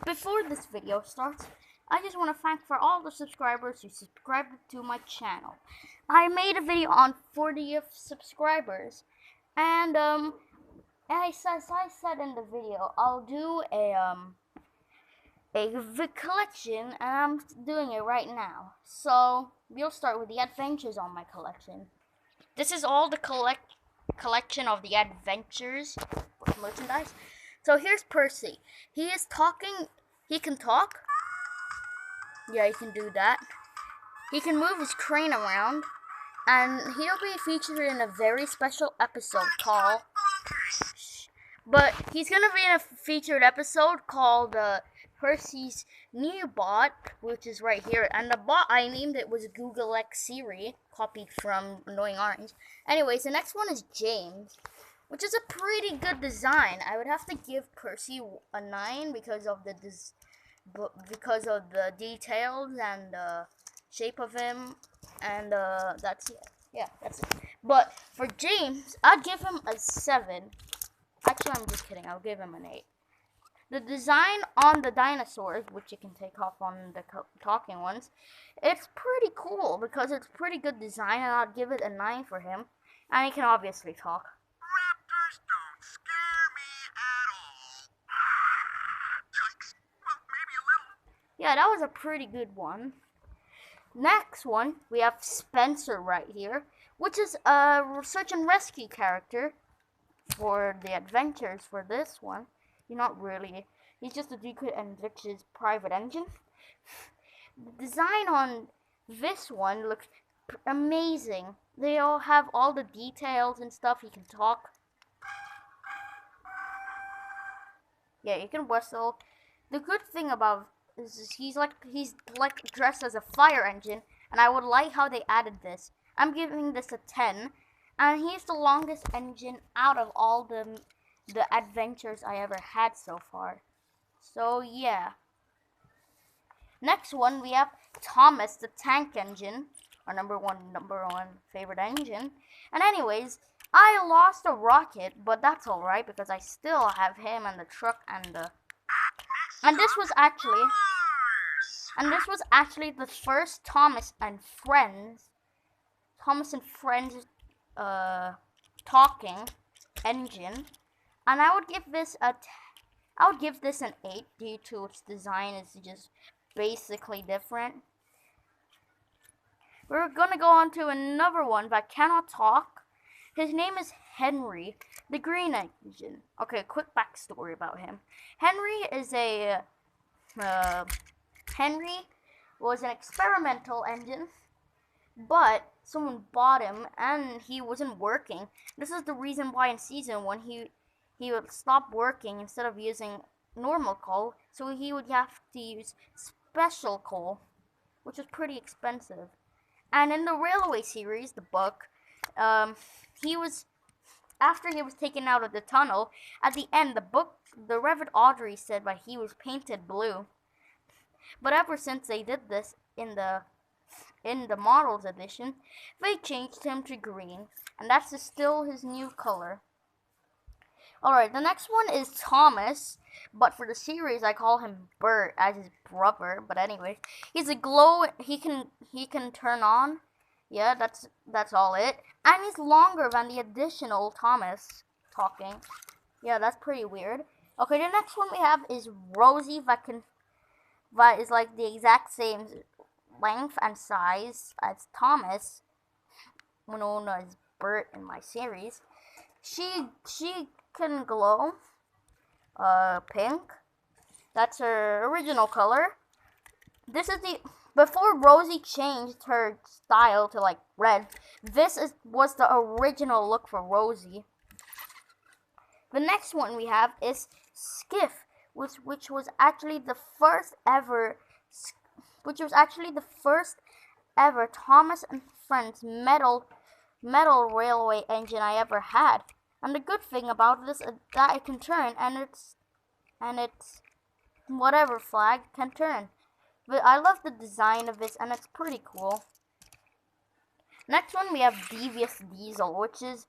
Before this video starts, I just want to thank for all the subscribers who subscribed to my channel. I made a video on 40th subscribers, and as I said in the video, I'll do a collection, and I'm doing it right now. So we'll start with the adventures on my collection. This is all the collection of the adventures merchandise. So here's Percy. He is talking. He can talk. Yeah, he can do that. He can move his crane around, and he'll be featured in a very special episode called. But he's gonna be in a featured episode called Percy's new bot, which is right here. And the bot I named it was Google X Siri, copied from Annoying Orange. Anyways, the next one is James, which is a pretty good design. I would have to give Percy a 9 because of the details and the shape of him, and that's it. Yeah, that's it. But for James, I'd give him a 7. Actually, I'm just kidding. I'll give him an 8. The design on the dinosaurs, which you can take off on the talking ones, it's pretty cool because it's pretty good design, and I'd give it a 9 for him. And he can obviously talk. Raptors don't scare me at all. Yikes. Well, maybe a little. Yeah, that was a pretty good one. Next one, we have Spencer right here, which is a search and rescue character for the adventures for this one. You're not really. He's just a Decoy and Glitch's private engine. The design on this one looks amazing. They all have all the details and stuff. He can talk. Yeah, he can whistle. The good thing about is he's like dressed as a fire engine, and I would like how they added this. I'm giving this a 10, and he's the longest engine out of all the adventures I ever had so far. So yeah. Next one we have Thomas the tank engine, our number one favorite engine. And anyways, I lost a rocket, but that's alright because I still have him and the truck and the this was actually the first Thomas and Friends talking engine, and I would give this an 8 due to its design is just basically different. We're gonna go on to another one that cannot talk. His name is Henry, the green engine. Okay, quick backstory about him. Henry was an experimental engine, but someone bought him and he wasn't working. This is the reason why in season 1 he would stop working instead of using normal coal, so he would have to use special coal, which is pretty expensive. And in the Railway series, the book, after he was taken out of the tunnel, at the end, the Reverend Audrey said that he was painted blue. But ever since they did this in the Models edition, they changed him to green, and that's still his new color. Alright, the next one is Thomas, but for the series I call him Bert as his brother. But anyway, he's a glow. He can turn on. Yeah, that's all it. And he's longer than the additional Thomas talking. Yeah, that's pretty weird. Okay, the next one we have is Rosie that is like the exact same length and size as Thomas, known as Bert in my series. She can glow pink. That's her original color. This is before Rosie changed her style to like red. This was the original look for Rosie. The next one we have is Skiff, which was actually the first ever Thomas and Friends metal railway engine I ever had. And the good thing about this is that it can turn, and it's whatever flag can turn. But I love the design of this, and it's pretty cool. Next one we have Devious Diesel, which is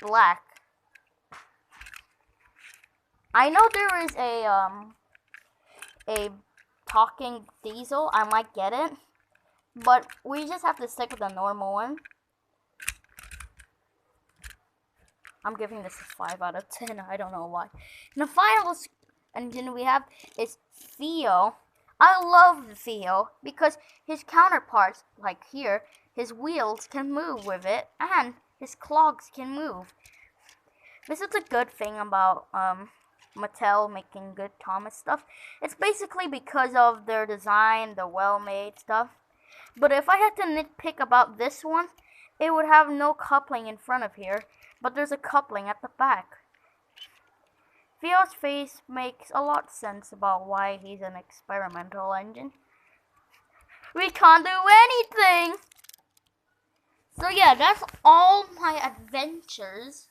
black. I know there is a talking Diesel. I might get it, but we just have to stick with the normal one. I'm giving this a 5 out of 10. I don't know why. And the final engine we have is Theo. I love Theo because his counterparts, like here, his wheels can move with it and his clogs can move. This is a good thing about Mattel making good Thomas stuff. It's basically because of their design, the well-made stuff. But if I had to nitpick about this one, it would have no coupling in front of here, but there's a coupling at the back. Theo's face makes a lot of sense about why he's an experimental engine. We can't do anything! So yeah, that's all my adventures.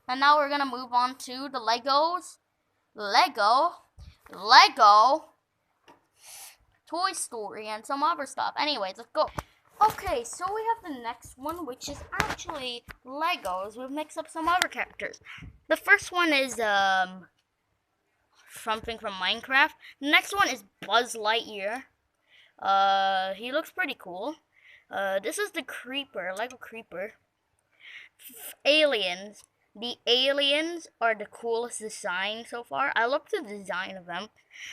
And now we're gonna move on to the Legos. Lego, Toy Story, and some other stuff. Anyways, let's go. Okay, so we have the next one, which is actually Legos. We've mixed up some other characters. The first one is something from Minecraft. The next one is Buzz Lightyear. He looks pretty cool. This is the Creeper, Lego Creeper. Aliens. The aliens are the coolest design so far. I love the design of them,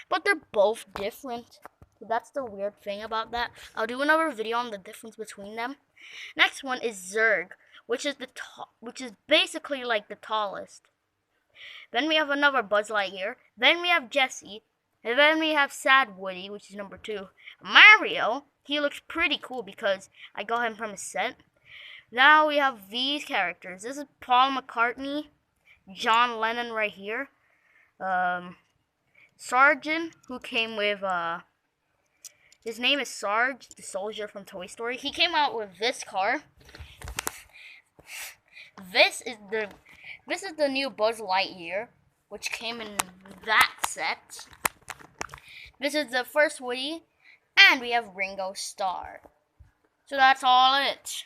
but they're both different. So that's the weird thing about that. I'll do another video on the difference between them. Next one is Zurg, which is basically like the tallest. Then we have another Buzz Lightyear. Then we have Jesse. And then we have Sad Woody, which is number 2. Mario, he looks pretty cool because I got him from a set. Now we have these characters. This is Paul McCartney, John Lennon right here. Sergeant, who came with, his name is Sarge, the soldier from Toy Story. He came out with this car. This is the new Buzz Lightyear, which came in that set. This is the first Woody, and we have Ringo Starr. So that's all it.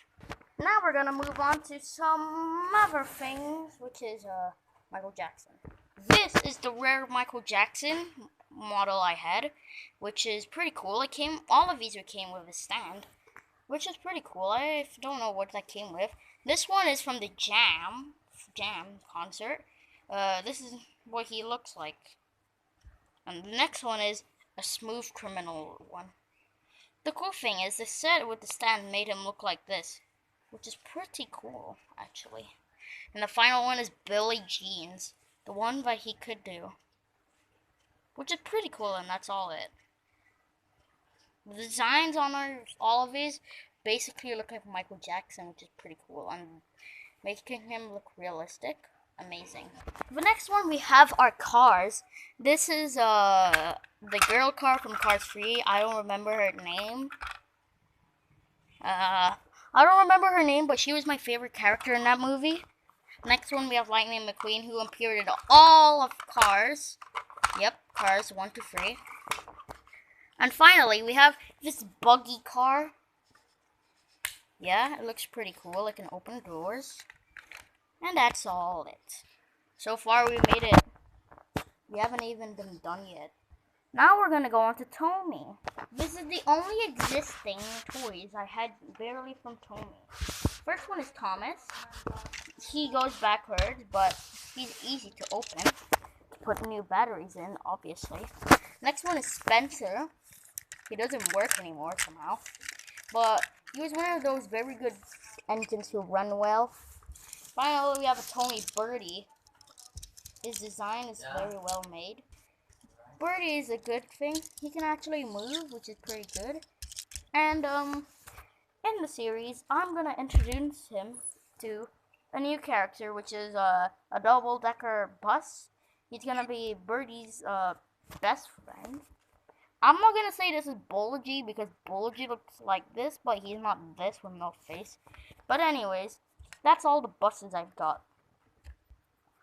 Now we're gonna move on to some other things, which is Michael Jackson. This is the rare Michael Jackson model I had, which is pretty cool. All of these came with a stand, which is pretty cool. I don't know what that came with. This one is from the Jam concert. This is what he looks like. And the next one is a Smooth Criminal one. The cool thing is the set with the stand made him look like this, which is pretty cool, actually. And the final one is Billie Jeans, the one that he could do, which is pretty cool, and that's all it. The designs on all of these basically look like Michael Jackson, which is pretty cool, and making him look realistic. Amazing. The next one we have are cars. This is the girl car from Cars 3. I don't remember her name. But she was my favorite character in that movie. Next one we have Lightning McQueen, who appeared in all of Cars. Yep, Cars 1 to 3. And finally, we have this buggy car. Yeah, it looks pretty cool. It can open doors. And that's all it. So far, we made it. We haven't even been done yet. Now we're gonna go on to Tommy. This is the only existing toys I had barely from Tommy. First one is Thomas. He goes backwards, but he's easy to open. Put new batteries in, obviously. Next one is Spencer. He doesn't work anymore somehow. But he was one of those very good engines who run well. Finally, we have a Tony Birdie. His design is very well made. Birdie is a good thing. He can actually move, which is pretty good. And in the series, I'm gonna introduce him to a new character, which is a double-decker bus. He's gonna be Birdie's best friend. I'm not gonna say this is Bology because Bology looks like this, but he's not this with no face. But anyways, that's all the buses I've got.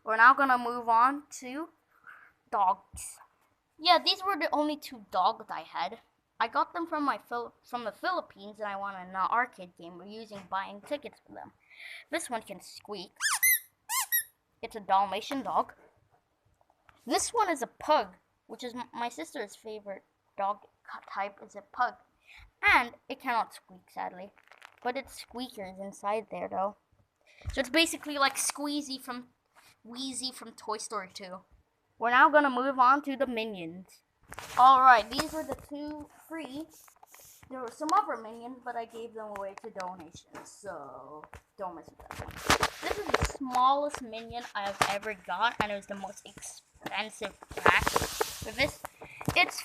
We're now gonna move on to dogs. Yeah, these were the only 2 dogs I had. I got them from the Philippines, and I won an arcade game. We're buying tickets for them. This one can squeak. It's a Dalmatian dog. This one is a pug, which is my sister's favorite dog type is a pug. And it cannot squeak, sadly. But it's squeakers inside there, though. So it's basically like Squeezy from Wheezy from Toy Story 2. We're now gonna move on to the Minions. Alright, these were the two free. There were some other Minions, but I gave them away to donations, so don't mess with that one. This is the smallest Minion I've ever got, and it was the most expensive pack for this. It's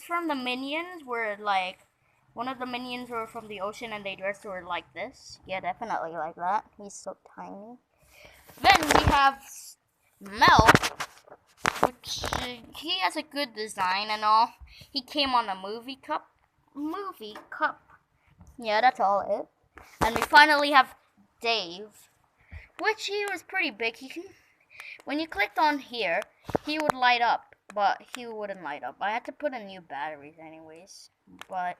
from the Minions where like one of the Minions were from the ocean and they dressed were like this. Yeah, definitely like that. He's so tiny. Then we have Mel, which he has a good design and all. He came on a movie cup. Yeah, that's all it. And we finally have Dave, which he was pretty big. When you clicked on here, he would light up, but he wouldn't light up. I had to put in new batteries anyways. But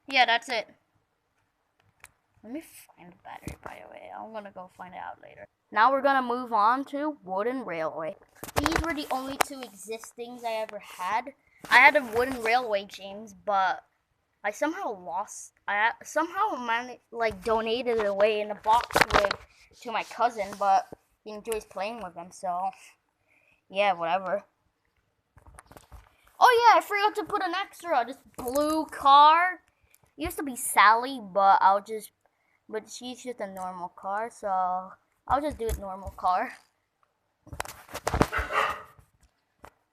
yeah, that's it. Let me find the battery, by the way. I'm gonna go find it out later. Now we're gonna move on to Wooden Railway. These were the only two existings I ever had. I had a Wooden Railway, James, but I somehow lost. I somehow donated it away in a box to my cousin, but he enjoys playing with them, so yeah, whatever. Oh yeah, I forgot to put an extra. This blue car. It used to be Sally, but she's just a normal car, so I'll just do it normal car.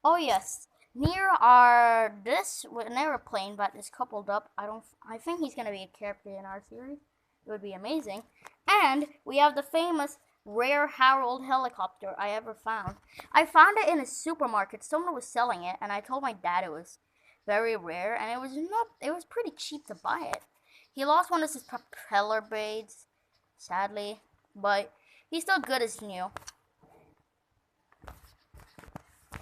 Oh yes, near an airplane that is coupled up. I think he's gonna be a character in our series. It would be amazing. And we have the famous rare Harold helicopter I ever found. I found it in a supermarket. Someone was selling it, and I told my dad it was very rare, and it was pretty cheap to buy it. He lost one of his propeller blades, sadly, but he's still good as new.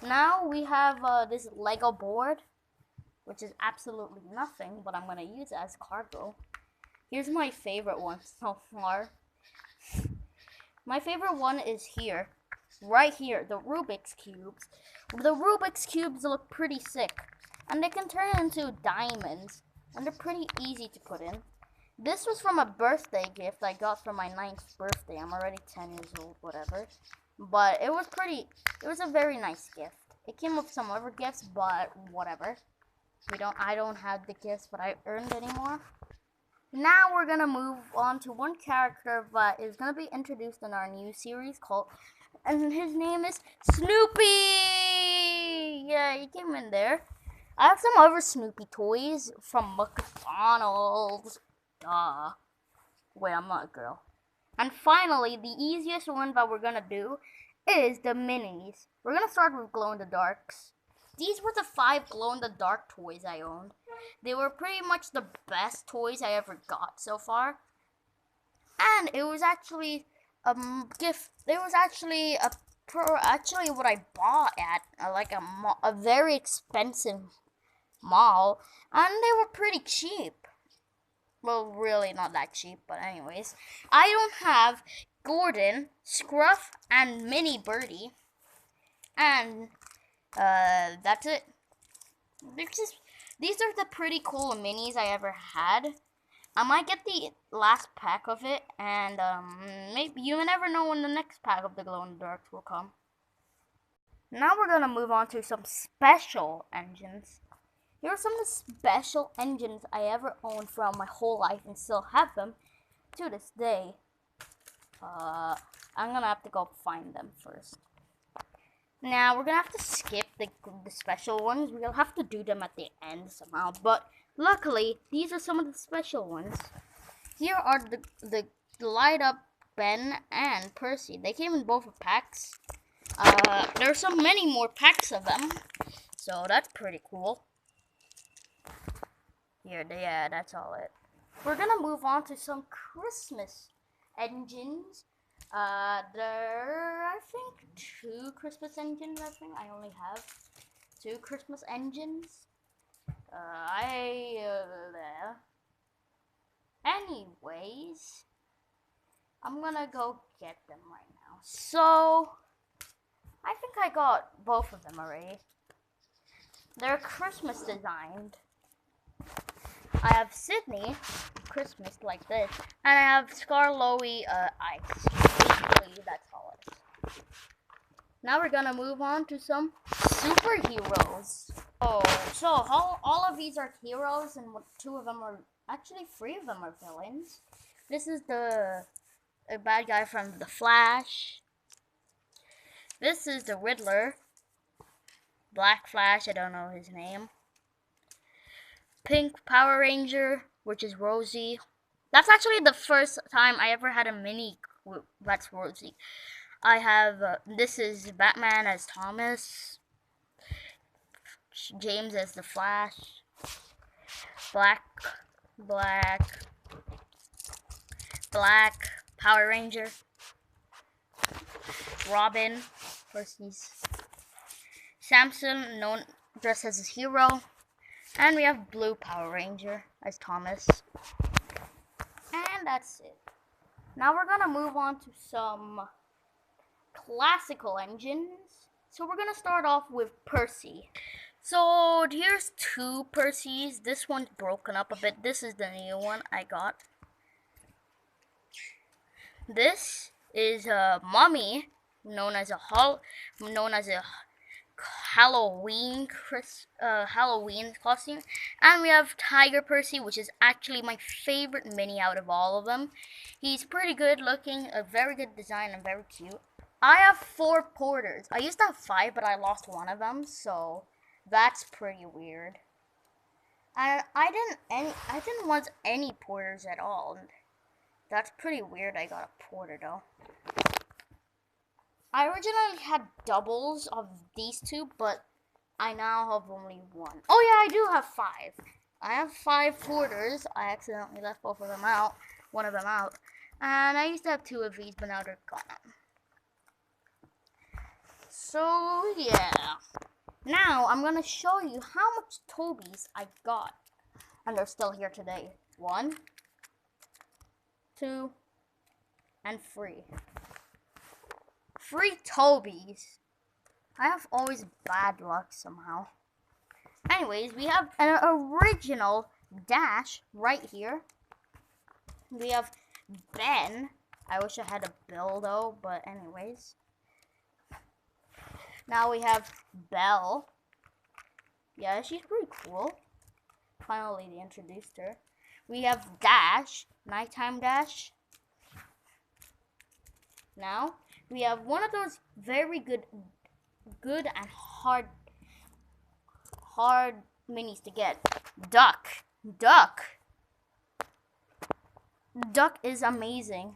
Now we have this Lego board, which is absolutely nothing, but I'm gonna use it as cargo. Here's my favorite one so far. My favorite one is here, right here, the Rubik's Cubes. The Rubik's Cubes look pretty sick, and they can turn into diamonds, and they're pretty easy to put in. This was from a birthday gift I got for my 9th birthday. I'm already 10 years old, whatever. But it was a very nice gift. It came with some other gifts, but whatever. I don't have the gifts that I earned anymore. Now we're gonna move on to one character that is gonna be introduced in our new series and his name is Snoopy! Yeah, he came in there. I have some other Snoopy toys from McDonald's. Duh. Wait, I'm not a girl. And finally, the easiest one that we're gonna do is the minis. We're gonna start with glow-in-the-darks. These were the 5 glow-in-the-dark toys I owned. They were pretty much the best toys I ever got so far. And it was actually a gift. It was actually what I bought at a very expensive mall, and they were pretty cheap. Well, really not that cheap, but anyways. I don't have Gordon, Scruff, and Mini Birdie. And that's it. These are the pretty cool minis I ever had. I might get the last pack of it, and maybe you never know when the next pack of the glow-in-the-darks will come. Now we're gonna move on to some special engines. Here are some of the special engines I ever owned throughout my whole life and still have them to this day. I'm gonna have to go find them first. Now, we're gonna have to skip the special ones. We'll have to do them at the end somehow. But luckily, these are some of the special ones. Here are the light up Ben and Percy. They came in both packs. There are so many more packs of them. So that's pretty cool. Yeah, that's all it. We're gonna move on to some Christmas engines. There are, I think, 2 Christmas engines, I only have 2 Christmas engines. Anyways, I'm gonna go get them right now. So, I think I got both of them already. They're Christmas designed. I have Sydney, Christmas like this, and I have Skarloey, ice. Basically, that's all it is. Now we're gonna move on to some superheroes. Oh, so all of these are heroes, and two of them are, actually 3 of them are villains. This is the bad guy from The Flash. This is the Riddler. Black Flash, I don't know his name. Pink Power Ranger, which is Rosie. That's actually the first time I ever had a mini that's Rosie. I have, this is Batman as Thomas. James as the Flash. Black Power Ranger. Robin, first he's Samson, known dressed as a hero. And we have Blue Power Ranger as Thomas. And that's it. Now we're gonna move on to some classical engines. So we're gonna start off with Percy. So here's 2 Percys. This one's broken up a bit. This is the new one I got. This is a mummy, known as a Halloween costume, and we have Tiger Percy, which is actually my favorite mini out of all of them. He's pretty good looking, a very good design, and very cute. I have 4 porters. I used to have 5, but I lost one of them, so that's pretty weird. And I didn't want any porters at all. That's pretty weird. I got a porter though. I originally had doubles of these 2, but I now have only 1. Oh yeah, I do have 5. I have 5 porters. I accidentally left one of them out. And I used to have 2 of these, but now they're gone. So yeah. Now I'm gonna show you how much Tobies I got. And they're still here today. 1, 2, and 3. 3 Tobies. I have always bad luck somehow. Anyways, we have an original Dash right here. We have Ben. I wish I had a Bill though, but anyways. Now we have Belle. Yeah, she's pretty cool. Finally, they introduced her. We have Dash, Nighttime Dash. Now, we have one of those very good and hard minis to get. Duck. Duck is amazing.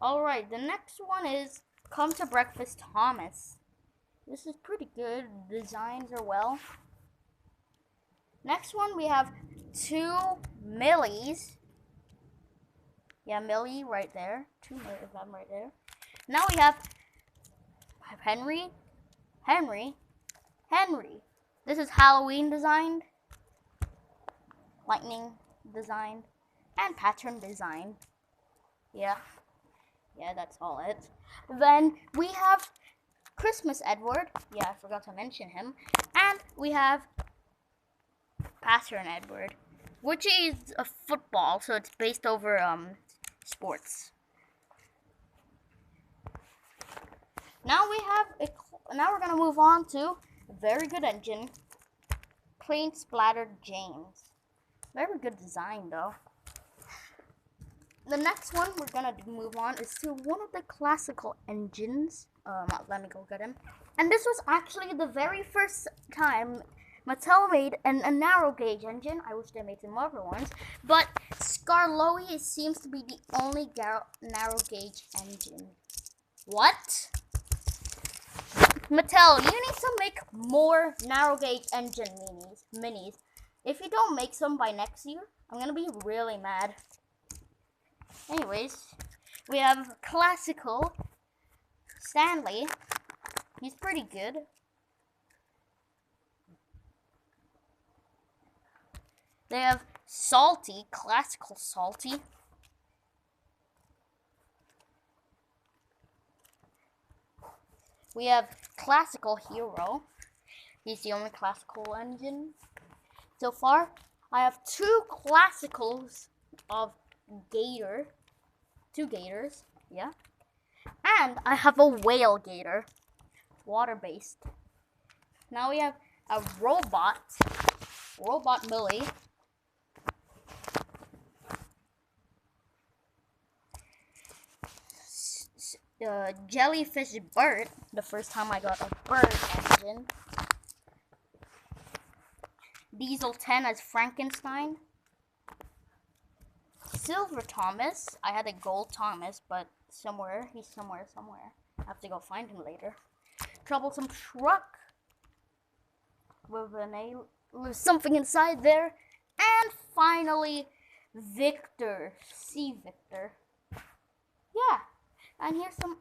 Alright, the next one is Come to Breakfast Thomas. This is pretty good. Designs are well. Next one, we have 2 Millies. Yeah, Millie right there. 2 of them right there. Now we have Henry. This is Halloween designed, lightning designed, and pattern design. Yeah, that's all it. Then we have Christmas Edward. Yeah, I forgot to mention him. And we have Pattern Edward, which is a football, so it's based over sports. Now we're gonna move on to a very good engine, Paint Splattered James. Very good design though. The next one we're gonna move on is to one of the classical engines. Let me go get him. And this was actually the very first time Mattel made a narrow gauge engine. I wish they made some other ones, but Skarloey seems to be the only narrow gauge engine. What? Mattel, you need to make more narrow gauge engine minis. If you don't make some by next year, I'm gonna be really mad. Anyways, we have classical Stanley. He's pretty good. They have Salty, classical Salty. We have Classical Hero. He's the only classical engine so far. I have 2 classicals of Gator. 2 Gators, yeah. And I have a Whale Gator. Water-based. Now we have a Robot Millie. Jellyfish Bert, the first time I got a bird engine. Diesel 10 as Frankenstein. Silver Thomas. I had a gold Thomas, but he's somewhere. I have to go find him later. Troublesome Truck with something inside there. And finally, Victor. See Victor. Yeah. And here's some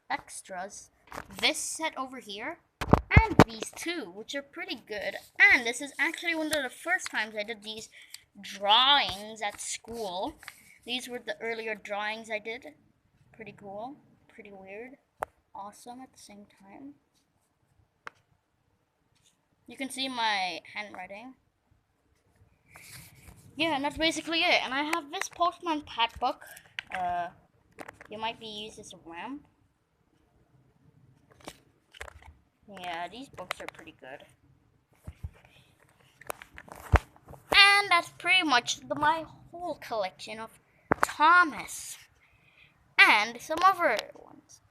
extras. This set over here, and these 2, which are pretty good. And this is actually one of the first times I did these drawings at school. These were the earlier drawings I did. Pretty cool, pretty weird, awesome at the same time. You can see my handwriting. Yeah, and that's basically it. And I have this Postman Pat book. It might be used as a ramp. Yeah, these books are pretty good. And that's pretty much my whole collection of Thomas. And some other ones.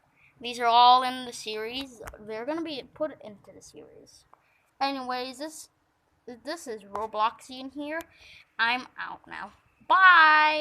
These are all in the series. They're going to be put into the series. Anyways, this is Robloxian here. I'm out now. Bye!